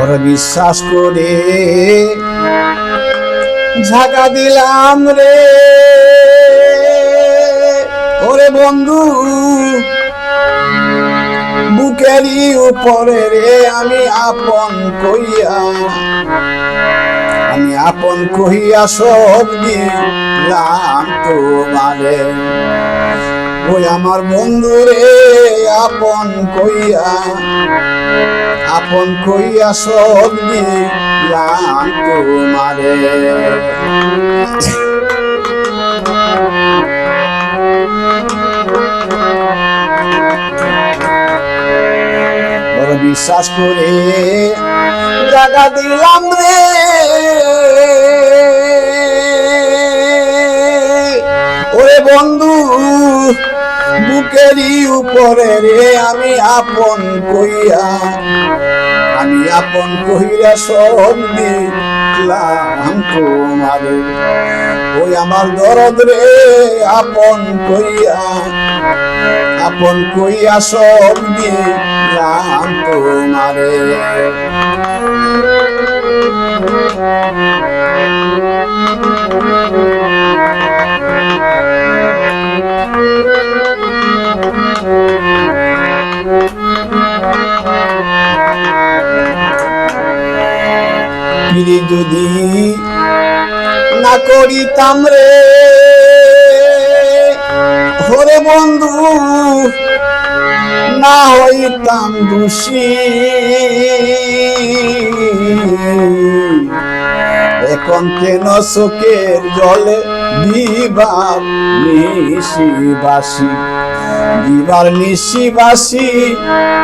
বড় বিশ্বাস করে ঝাঁকা দিলাম রে ওরে বন্ধু বুকেরই উপরে রে আমি আপন কইয়া সব দিলাম তোমারে ওই আমার বন্ধু রে আপন কইয়া সব দিলাম তোমারে বড় বিশ্বাস করে জায়গা দিলাম রে ওরে বন্ধু বুকেরই উপরে রে আমি আপন কইয়া সব দিলাম তোমারে ওই আমার দরদ রে আপন কইয়া সব দিলাম তোমারে যদি না করিতাম রে ওরে বন্ধু না হইতাম দোষী এখন কেন চোখের জলে দিবার নিশি বাসি